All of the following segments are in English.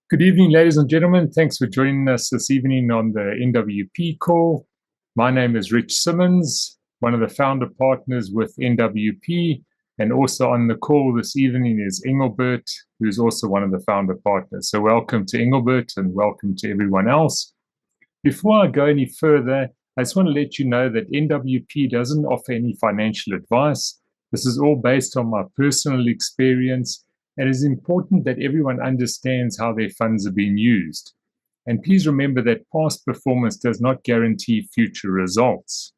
Good evening, ladies and gentlemen. Thanks for joining us this evening on the NWP call. My name is Rich Simmons, one of the founder partners with NWP, and also on the call this evening is Engelbert, who's also one of the founder partners. So welcome to Engelbert and welcome to everyone else. Before I go any further, I just want to let you know that NWP doesn't offer any financial advice. This is all based on my personal experience. It is important that everyone understands how their funds are being used. And please remember that past performance does not guarantee future results.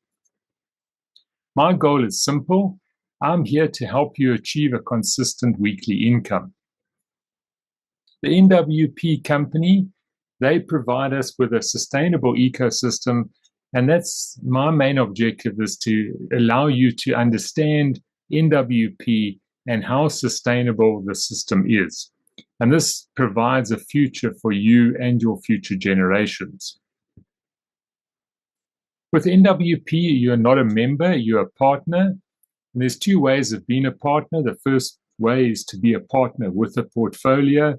My goal is simple. I'm here to help you achieve a consistent weekly income. The NWP company, they provide us with a sustainable ecosystem, and that's my main objective, is to allow you to understand NWP and how sustainable the system is. And this provides a future for you and your future generations. With NWP, you're not a member, you're a partner. And there's two ways of being a partner. The first way is to be a partner with a portfolio.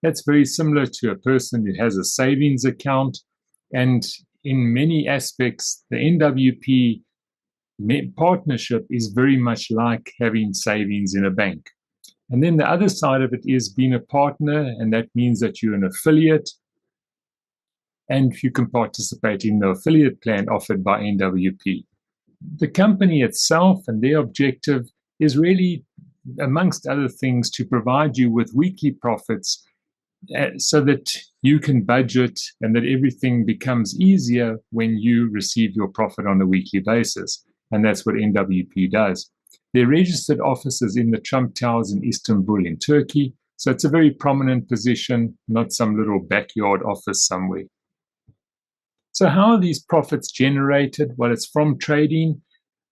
That's very similar to a person who has a savings account. And in many aspects, the NWP partnership is very much like having savings in a bank. And then the other side of it is being a partner, and that means that you're an affiliate and you can participate in the affiliate plan offered by NWP. The company itself and their objective is really, amongst other things, to provide you with weekly profits so that you can budget and that everything becomes easier when you receive your profit on a weekly basis. And that's what NWP does. They're registered offices in the Trump Towers in Istanbul in Turkey. So it's a very prominent position, not some little backyard office somewhere. So how are these profits generated? Well, it's from trading.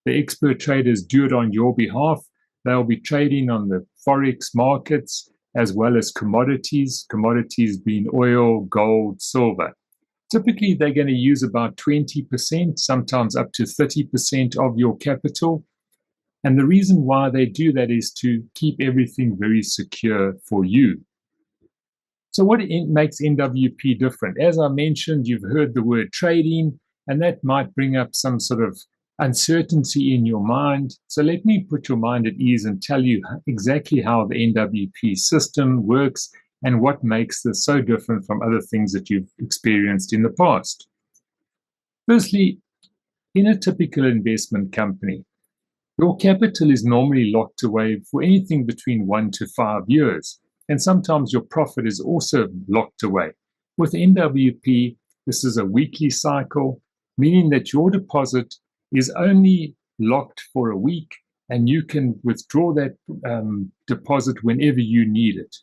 The expert traders do it on your behalf. They'll be trading on the Forex markets as well as commodities being oil, gold, silver. Typically, they're going to use about 20%, sometimes up to 30% of your capital. And the reason why they do that is to keep everything very secure for you. So what makes NWP different? As I mentioned, you've heard the word trading, and that might bring up some sort of uncertainty in your mind. So let me put your mind at ease and tell you exactly how the NWP system works and what makes this so different from other things that you've experienced in the past. Firstly, in a typical investment company, your capital is normally locked away for anything between 1 to 5 years, and sometimes your profit is also locked away. With NWP, this is a weekly cycle, meaning that your deposit is only locked for a week, and you can withdraw that deposit whenever you need it.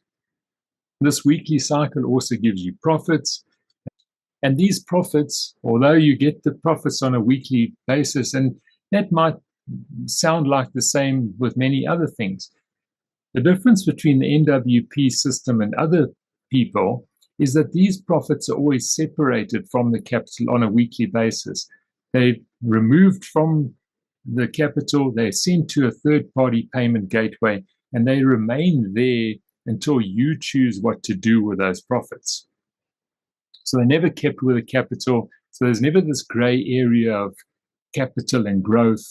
This weekly cycle also gives you profits, and these profits, although you get the profits on a weekly basis, and that might sound like the same with many other things. The difference between the NWP system and other people is that these profits are always separated from the capital on a weekly basis. They're removed from the capital, they're sent to a third-party payment gateway, and they remain there until you choose what to do with those profits. So they're never kept with a capital. So there's never this gray area of capital and growth.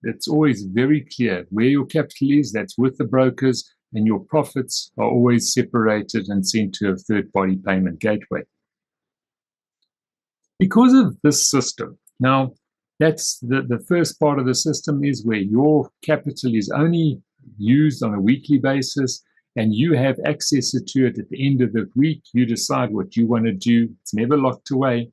It's always very clear where your capital is, that's with the brokers, and your profits are always separated and sent to a third-party payment gateway. Because of this system, now that's the first part of the system is where your capital is only used on a weekly basis and you have access to it at the end of the week. You decide what you want to do. It's never locked away.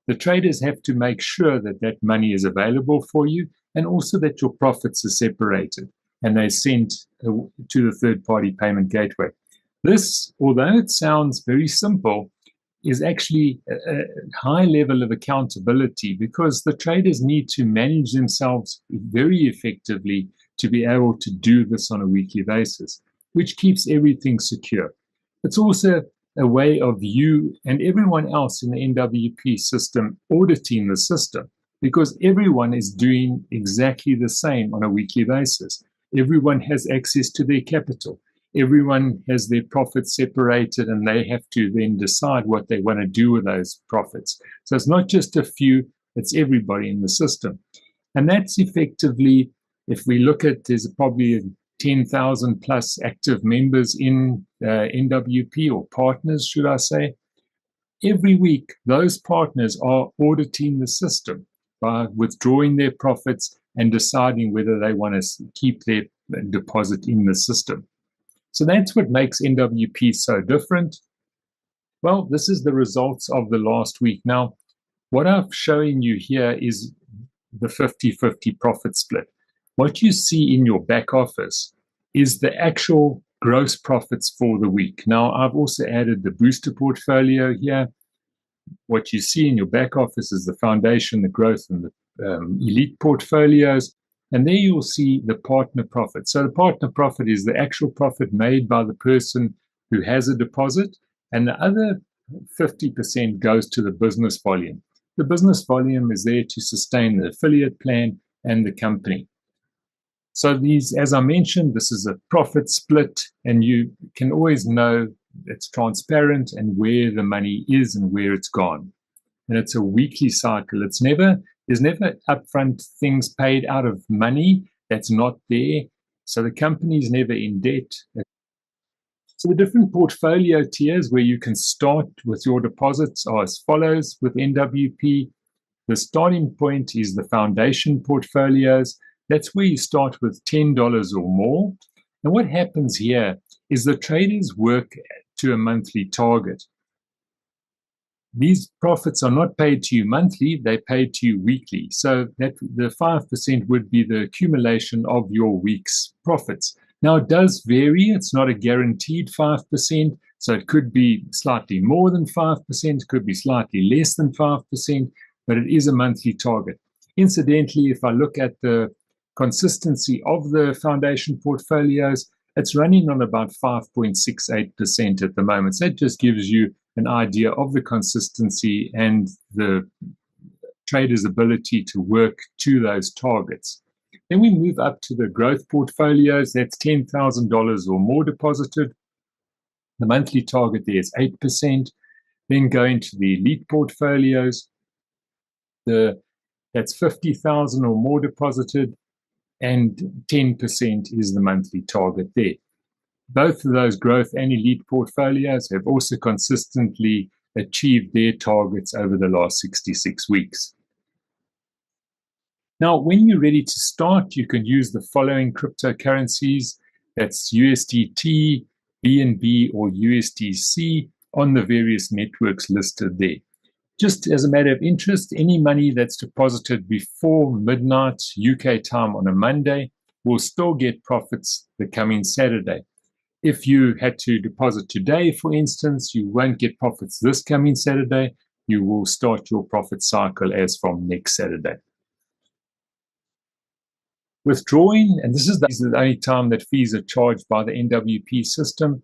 The traders have to make sure that that money is available for you, and also that your profits are separated and they're sent to the third-party payment gateway. This, although it sounds very simple, is actually a high level of accountability because the traders need to manage themselves very effectively to be able to do this on a weekly basis, which keeps everything secure. It's also a way of you and everyone else in the NWP system auditing the system, because everyone is doing exactly the same on a weekly basis. Everyone has access to their capital. Everyone has their profits separated, and they have to then decide what they want to do with those profits. So it's not just a few, it's everybody in the system. And that's effectively, if we look at, there's probably 10,000 plus active members in NWP, or partners, should I say. Every week, those partners are auditing the system by withdrawing their profits and deciding whether they want to keep their deposit in the system. So that's what makes NWP so different. Well, this is the results of the last week. Now, what I'm showing you here is the 50-50 profit split. What you see in your back office is the actual gross profits for the week. Now, I've also added the booster portfolio here. What you see in your back office is the foundation, the growth, and the elite portfolios. And there you'll see the partner profit. So the partner profit is the actual profit made by the person who has a deposit, and the other 50% goes to the business volume. The business volume is there to sustain the affiliate plan and the company. So these, as I mentioned, this is a profit split, and you can always know it's transparent and where the money is and where it's gone. And it's a weekly cycle. There's never upfront things paid out of money that's not there. So the company's never in debt. So the different portfolio tiers where you can start with your deposits are as follows with NWP. The starting point is the foundation portfolios. That's where you start with $10 or more. And what happens here is the traders work to a monthly target. These profits are not paid to you monthly, they're paid to you weekly. So that the 5% would be the accumulation of your week's profits. Now, it does vary. It's not a guaranteed 5%. So it could be slightly more than 5%, it could be slightly less than 5%, but it is a monthly target. Incidentally, if I look at the consistency of the foundation portfolios, it's running on about 5.68% at the moment. So that just gives you an idea of the consistency and the trader's ability to work to those targets. Then we move up to the growth portfolios. That's $10,000 or more deposited. The monthly target there is 8%. Then go into the elite portfolios. That's 50,000 or more deposited, and 10% is the monthly target there. Both of those growth and elite portfolios have also consistently achieved their targets over the last 66 weeks. Now, when you're ready to start, you can use the following cryptocurrencies. That's USDT, BNB, or USDC on the various networks listed there. Just as a matter of interest, any money that's deposited before midnight UK time on a Monday will still get profits the coming Saturday. If you had to deposit today, for instance, you won't get profits this coming Saturday. You will start your profit cycle as from next Saturday. Withdrawing, and this is the only time that fees are charged by the NWP system.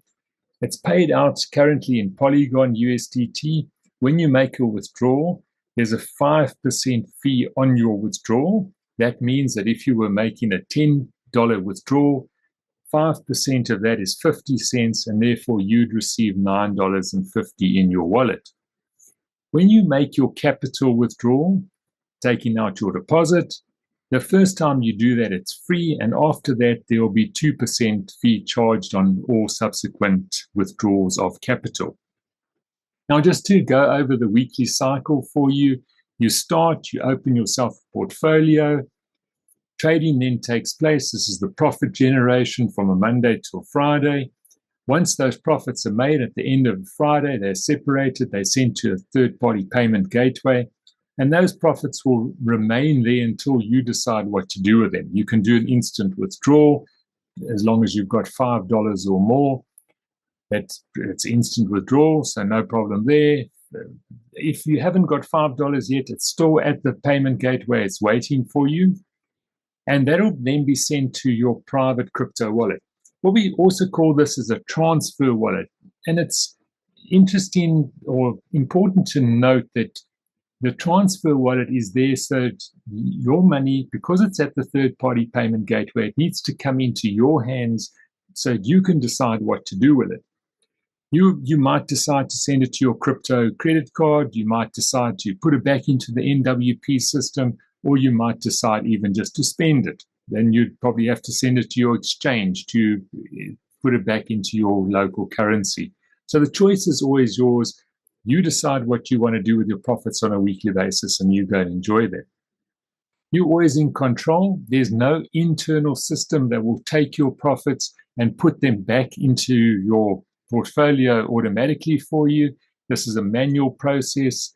It's paid out currently in Polygon USDT. When you make a withdrawal, there's a 5% fee on your withdrawal. That means that if you were making a $10 withdrawal, 5% of that is 50 cents, and therefore you'd receive $9.50 in your wallet. When you make your capital withdrawal, taking out your deposit, the first time you do that, it's free, and after that, there will be 2% fee charged on all subsequent withdrawals of capital. Now, just to go over the weekly cycle for you, you start, you open yourself a portfolio. Trading then takes place. This is the profit generation from a Monday till Friday. Once those profits are made at the end of Friday, they're separated, they're sent to a third-party payment gateway, and those profits will remain there until you decide what to do with them. You can do an instant withdrawal as long as you've got $5 or more. It's instant withdrawal, so no problem there. If you haven't got $5 yet, it's still at the payment gateway. It's waiting for you. And that'll then be sent to your private crypto wallet. What we also call this is a transfer wallet. And it's interesting or important to note that the transfer wallet is there so your money, because it's at the third-party payment gateway, it needs to come into your hands so you can decide what to do with it. You might decide to send it to your crypto credit card. You might decide to put it back into the NWP system, or you might decide even just to spend it. Then you'd probably have to send it to your exchange to put it back into your local currency. So the choice is always yours. You decide what you want to do with your profits on a weekly basis, and you go and enjoy them. You're always in control. There's no internal system that will take your profits and put them back into your portfolio automatically for you. This is a manual process.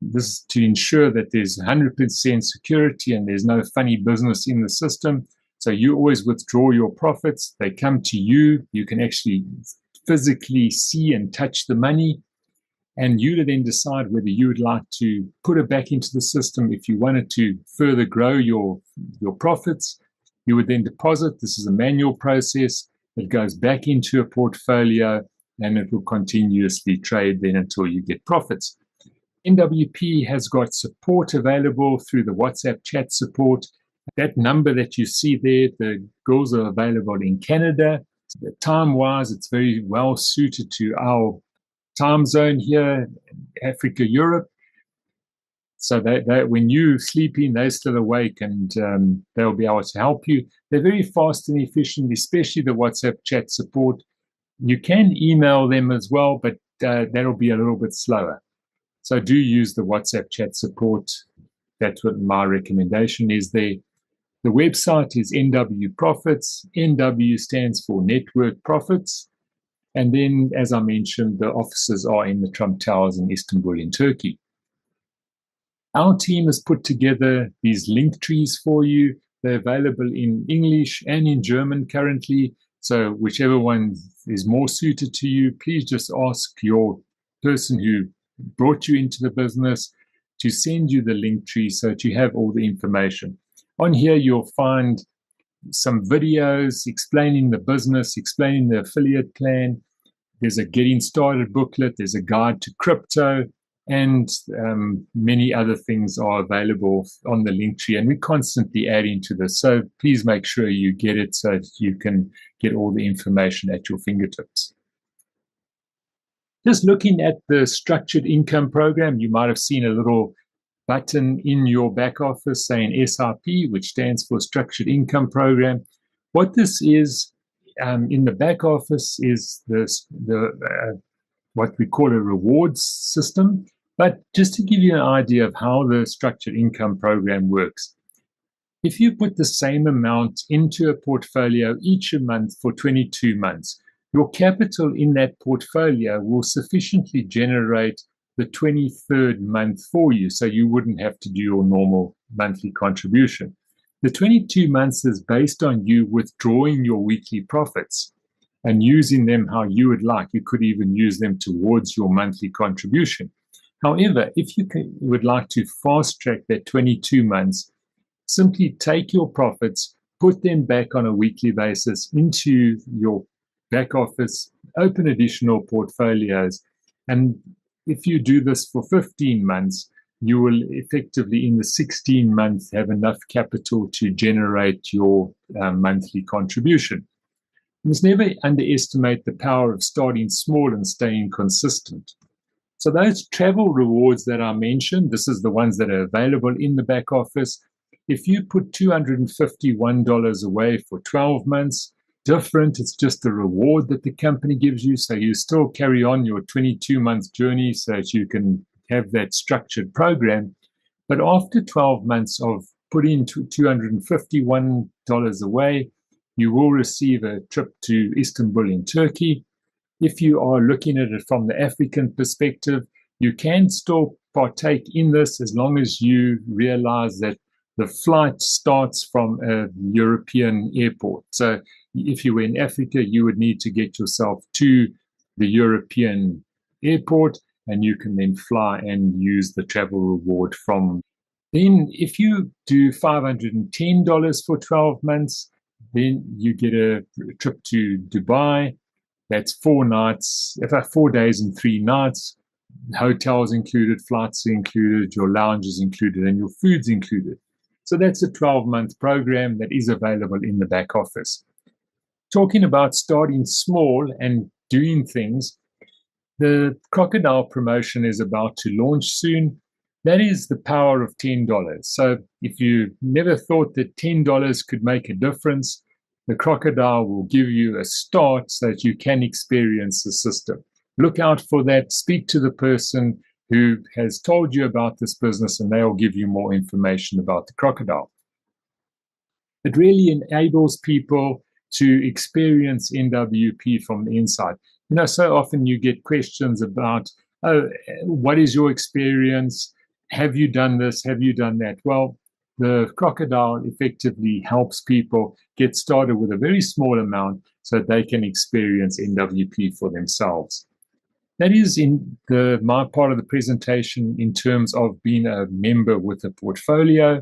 This is to ensure that there's 100% security and there's no funny business in the system. So you always withdraw your profits. They come to you. You can actually physically see and touch the money. And you then decide whether you would like to put it back into the system. If you wanted to further grow your profits, you would then deposit. This is a manual process. It goes back into a portfolio, and it will continuously trade then until you get profits. NWP has got support available through the WhatsApp chat support. That number that you see there, the girls are available in Canada. Time-wise, it's very well suited to our time zone here, Africa, Europe. So that when you sleep in, they're still awake, and they'll be able to help you. They're very fast and efficient, especially the WhatsApp chat support. You can email them as well, but that'll be a little bit slower. So do use the WhatsApp chat support. That's what my recommendation is there. The website is NW Profits. NW stands for Network Profits. And then, as I mentioned, the offices are in the Trump Towers in Istanbul in Turkey. Our team has put together these link trees for you. They're available in English and in German currently. So whichever one is more suited to you, please just ask your person who brought you into the business to send you the link tree so that you have all the information. On here, you'll find some videos explaining the business, explaining the affiliate plan. There's a getting started booklet. There's a guide to crypto, and many other things are available on the link tree. And we're constantly adding to this. So please make sure you get it so that you can get all the information at your fingertips. Just looking at the structured income program, you might have seen a little button in your back office saying SRP, which stands for Structured Income Program. What this is in the back office is what we call a rewards system. But just to give you an idea of how the Structured Income Program works, if you put the same amount into a portfolio each month for 22 months, your capital in that portfolio will sufficiently generate the 23rd month for you, so you wouldn't have to do your normal monthly contribution. The 22 months is based on you withdrawing your weekly profits and using them how you would like. You could even use them towards your monthly contribution. However, if you would like to fast track that 22 months, simply take your profits, put them back on a weekly basis into your back office, open additional portfolios, and if you do this for 15 months, you will effectively, in the 16 months, have enough capital to generate your monthly contribution. You must never underestimate the power of starting small and staying consistent. So those travel rewards that I mentioned, this is the ones that are available in the back office. If you put $251 away for 12 months, different, it's just a reward that the company gives you. So you still carry on your 22-month journey so that you can have that structured program. But after 12 months of putting $251 away, you will receive a trip to Istanbul in Turkey. If you are looking at it from the African perspective, you can still partake in this as long as you realize that the flight starts from a European airport. So if you were in Africa, you would need to get yourself to the European airport, and you can then fly and use the travel reward from. Then if you do $510 for 12 months, then you get a trip to Dubai. That's 4 nights, 4 days and 3 nights. Hotels included, flights included, your lounge is included, and your food's included. So that's a 12-month program that is available in the back office. Talking about starting small and doing things, the crocodile promotion is about to launch soon. That is the power of $10. So if you never thought that $10 could make a difference, the crocodile will give you a start so that you can experience the system. Look out for that. Speak to the person who has told you about this business, and they'll give you more information about the crocodile. It really enables people to experience NWP from the inside. So often you get questions about, oh, what is your experience? Have you done this? Have you done that? Well, the crocodile effectively helps people get started with a very small amount so that they can experience NWP for themselves. That is in my part of the presentation in terms of being a member with a portfolio.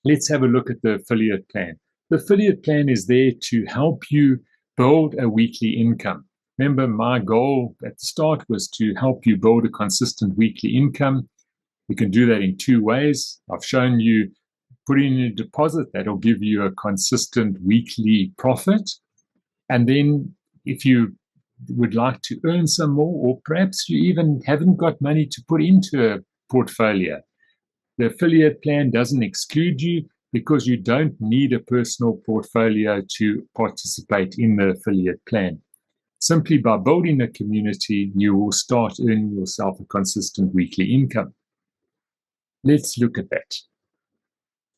Let's have a look at the affiliate plan. The affiliate plan is there to help you build a weekly income. Remember, my goal at the start was to help you build a consistent weekly income. You can do that in two ways. I've shown you putting in a deposit that'll give you a consistent weekly profit. And then if you would like to earn some more, or perhaps you even haven't got money to put into a portfolio, the affiliate plan doesn't exclude you because you don't need a personal portfolio to participate in the affiliate plan. Simply by building a community, you will start earning yourself a consistent weekly income. Let's look at that.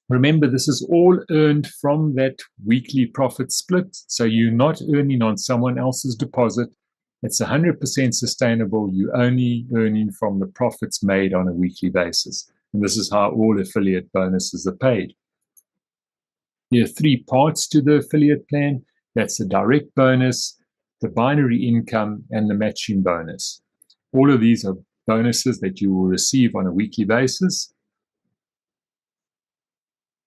Remember, this is all earned from that weekly profit split, so you're not earning on someone else's deposit. It's 100% sustainable. You're only earning from the profits made on a weekly basis. And this is how all affiliate bonuses are paid. There are three parts to the affiliate plan. That's the direct bonus, the binary income, and the matching bonus. All of these are bonuses that you will receive on a weekly basis.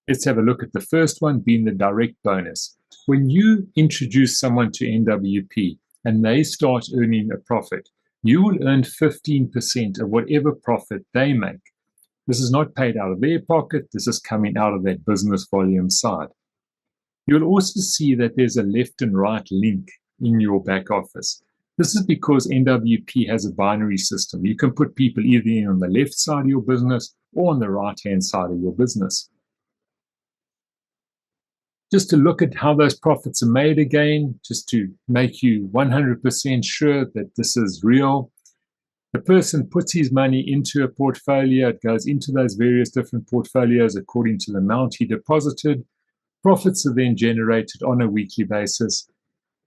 Let's have a look at the first one, being the direct bonus. When you introduce someone to NWP and they start earning a profit, you will earn 15% of whatever profit they make. This is not paid out of their pocket. This is coming out of that business volume side. You'll also see that there's a left and right link in your back office. This is because NWP has a binary system. You can put people either on the left side of your business or on the right-hand side of your business. Just to look at how those profits are made again, just to make you 100% sure that this is real. The person puts his money into a portfolio. It goes into those various different portfolios according to the amount he deposited. Profits are then generated on a weekly basis.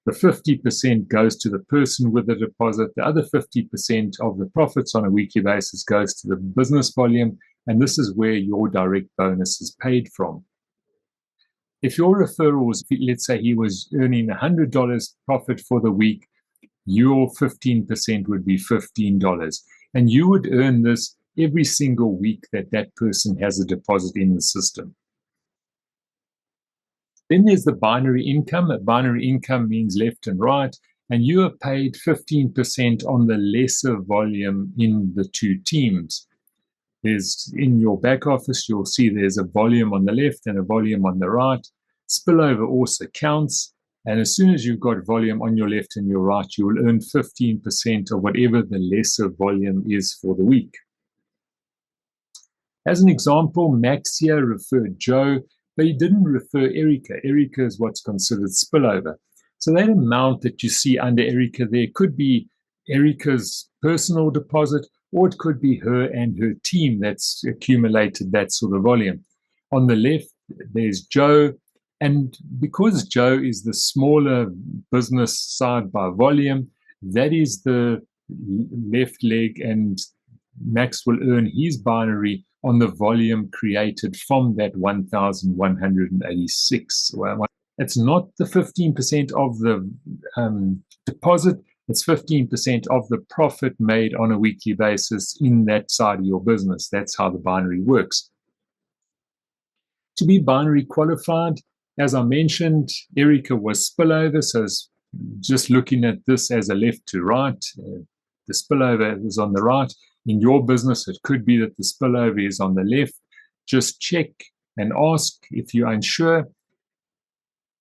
The 50% goes to the person with the deposit. The other 50% of the profits on a weekly basis goes to the business volume. And this is where your direct bonus is paid from. If your referral was, let's say he was earning $100 profit for the week, your 15% would be $15. And you would earn this every single week that that person has a deposit in the system. Then there's the binary income. A binary income means left and right, and you are paid 15% on the lesser volume in the two teams. There's in your back office, you'll see there's a volume on the left and a volume on the right. Spillover also counts. And as soon as you've got volume on your left and your right, you will earn 15% of whatever the lesser volume is for the week. As an example, Max here referred Joe, but he didn't refer Erica. Erica is what's considered spillover. So that amount that you see under Erica there could be Erica's personal deposit, or it could be her and her team that's accumulated that sort of volume. On the left, there's Joe. And because Joe is the smaller business side by volume, that is the left leg, and Max will earn his binary on the volume created from that 1,186. Well, it's not the 15% of the deposit, it's 15% of the profit made on a weekly basis in that side of your business. That's how the binary works. To be binary qualified, as I mentioned, Erica was spillover, so just looking at this as a left to right, the spillover is on the right. In your business, it could be that the spillover is on the left. Just check and ask if you're unsure.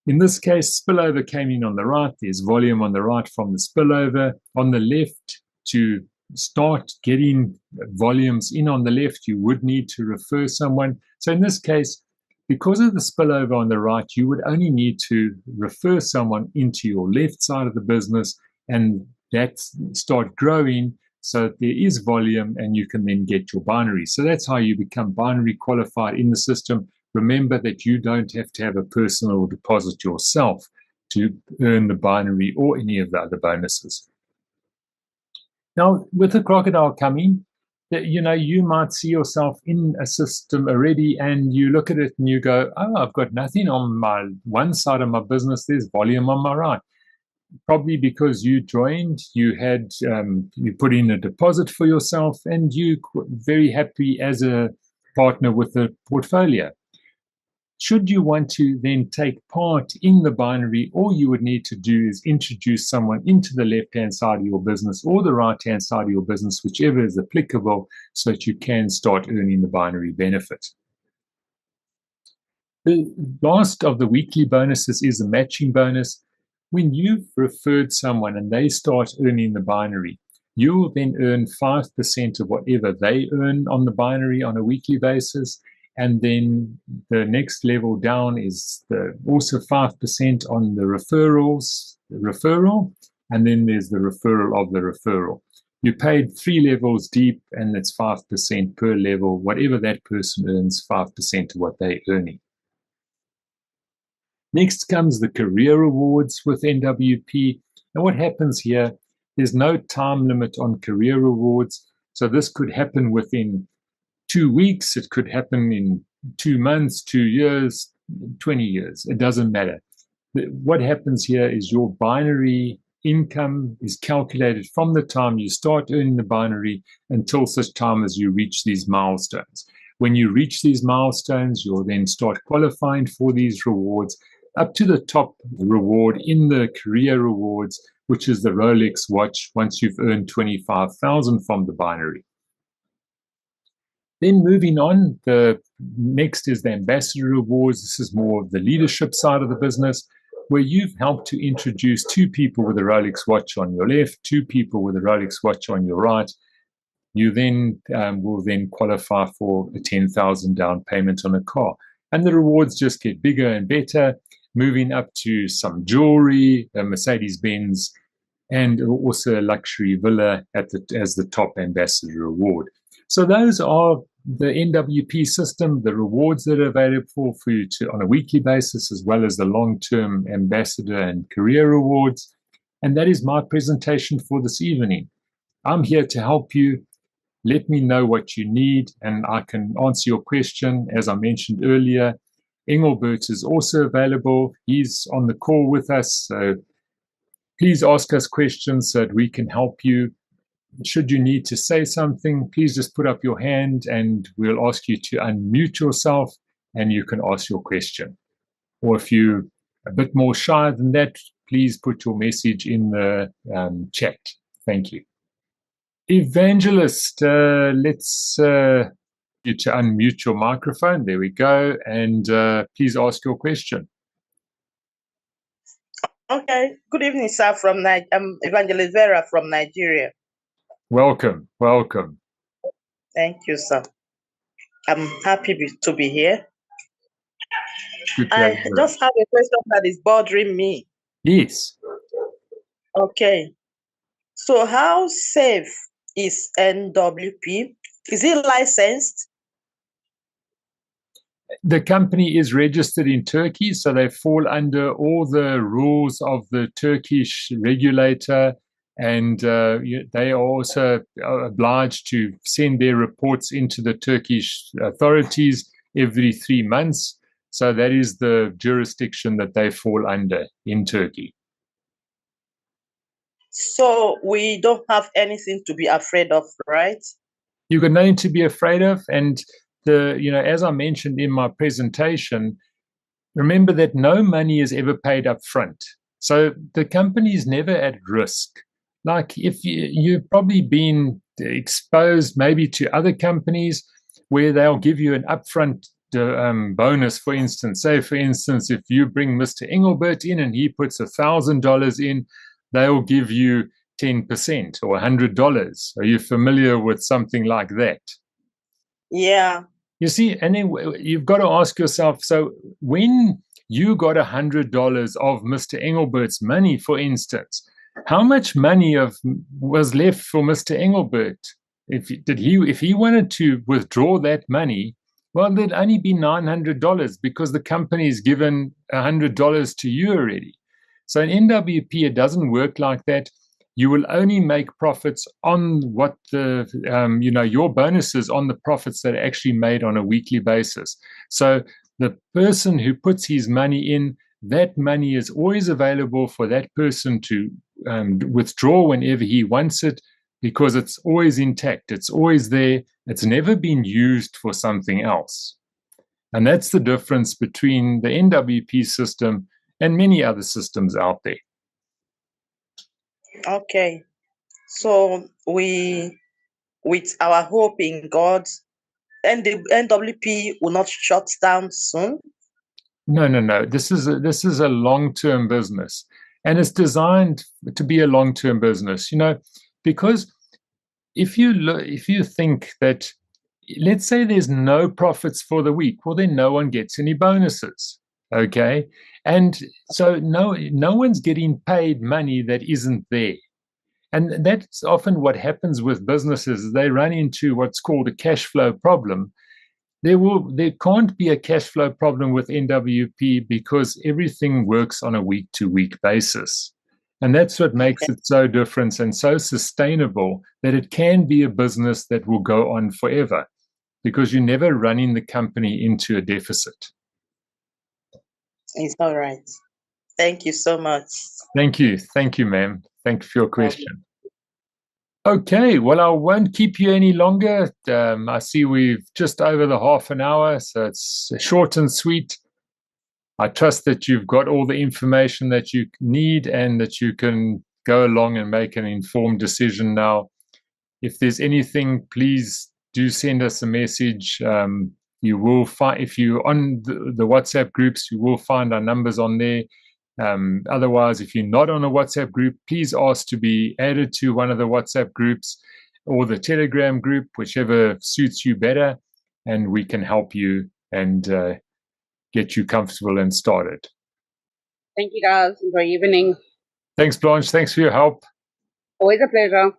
In this case, spillover came in on the right. There's volume on the right from the spillover. On the left, to start getting volumes in on the left, you would need to refer someone. So in this case, because of the spillover on the right, you would only need to refer someone into your left side of the business, and that start growing so that there is volume and you can then get your binary. So that's how you become binary qualified in the system. Remember that you don't have to have a personal deposit yourself to earn the binary or any of the other bonuses. Now, with the crocodile coming, you might see yourself in a system already and you look at it and you go, oh, I've got nothing on my one side of my business. There's volume on my right. Probably because you joined, you put in a deposit for yourself and you very happy as a partner with the portfolio. Should you want to then take part in the binary, all you would need to do is introduce someone into the left-hand side of your business or the right-hand side of your business, whichever is applicable, so that you can start earning the binary benefit. The last of the weekly bonuses is a matching bonus. When you've referred someone and they start earning the binary, you will then earn 5% of whatever they earn on the binary on a weekly basis. And then the next level down is also 5% on the referral, and then there's the referral of the referral. You paid 3 levels deep, and it's 5% per level. Whatever that person earns, 5% of what they're earning. Next comes the career awards with NWP. And what happens here, there's no time limit on career awards. So this could happen within 2 weeks, it could happen in 2 months, 2 years, 20 years. It doesn't matter. What happens here is your binary income is calculated from the time you start earning the binary until such time as you reach these milestones. When you reach these milestones, you'll then start qualifying for these rewards up to the top reward in the career rewards, which is the Rolex watch once you've earned 25,000 from the binary. Then moving on, the next is the Ambassador Awards. This is more of the leadership side of the business, where you've helped to introduce 2 people with a Rolex watch on your left, 2 people with a Rolex watch on your right. You then will then qualify for a 10,000 down payment on a car. And the rewards just get bigger and better, moving up to some jewelry, a Mercedes-Benz, and also a luxury villa as the top Ambassador Award. So those are the NWP system, the rewards that are available for you on a weekly basis, as well as the long-term ambassador and career awards. And that is my presentation for this evening. I'm here to help you. Let me know what you need, and I can answer your question. As I mentioned earlier, Engelbert is also available. He's on the call with us. So please ask us questions so that we can help you. Should you need to say something, please just put up your hand and we'll ask you to unmute yourself and you can ask your question. Or if you're a bit more shy than that, please put your message in the chat. Thank you. Evangelist, let's get you to unmute your microphone. There we go. And please ask your question. Okay. Good evening, sir. I'm Evangelist Vera from Nigeria. Welcome. Welcome. Thank you, sir. I'm happy to be here. I just have a question that is bothering me. Yes. Okay. So how safe is NWP? Is it licensed? The company is registered in Turkey, so they fall under all the rules of the Turkish regulator, and they are also obliged to send their reports into the Turkish authorities every 3 months. So that is the jurisdiction that they fall under in Turkey. So we don't have anything to be afraid of, right? You've got nothing to be afraid of, and as I mentioned in my presentation, remember that no money is ever paid up front. So the company is never at risk. Like if you've probably been exposed maybe to other companies where they'll give you an upfront bonus, for instance. Say, for instance, if you bring Mr. Engelbert in and he puts $1,000 in, they'll give you 10% or $100. Are you familiar with something like that? Yeah. You see, and then you've got to ask yourself, so when you got $100 of Mr. Engelbert's money, for instance, how much money was left for Mr. Engelbert? If he wanted to withdraw that money, well, there'd only be $900 because the company's given $100 to you already. So in NWP, it doesn't work like that. You will only make profits on what your bonuses on the profits that are actually made on a weekly basis. So the person who puts his money in, that money is always available for that person to withdraw whenever he wants it, because it's always intact. It's always there. It's never been used for something else. And that's the difference between the NWP system and many other systems out there. Okay. So with our hope in God, and the NWP will not shut down soon. No. This is a long-term business, and it's designed to be a long-term business. Because if you think that, let's say there's no profits for the week, well, then no one gets any bonuses. Okay, and so no one's getting paid money that isn't there. And that's often what happens with businesses. They run into what's called a cash flow problem. There can't be a cash flow problem with NWP because everything works on a week-to-week basis. And that's what makes it so different and so sustainable, that it can be a business that will go on forever, because you're never running the company into a deficit. It's all right. Thank you so much. Thank you, ma'am. Thank you for your question. Okay, well, I won't keep you any longer. I see we've just over the half an hour, so it's short and sweet. I trust that you've got all the information that you need and that you can go along and make an informed decision now. If there's anything, please do send us a message. You will find, if you're on the WhatsApp groups, you will find our numbers on there. Otherwise, if you're not on a WhatsApp group, please ask to be added to one of the WhatsApp groups or the Telegram group, whichever suits you better, and we can help you and get you comfortable and started. Thank you, guys. Enjoy your evening. Thanks, Blanche. Thanks for your help. Always a pleasure.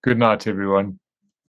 Good night, everyone.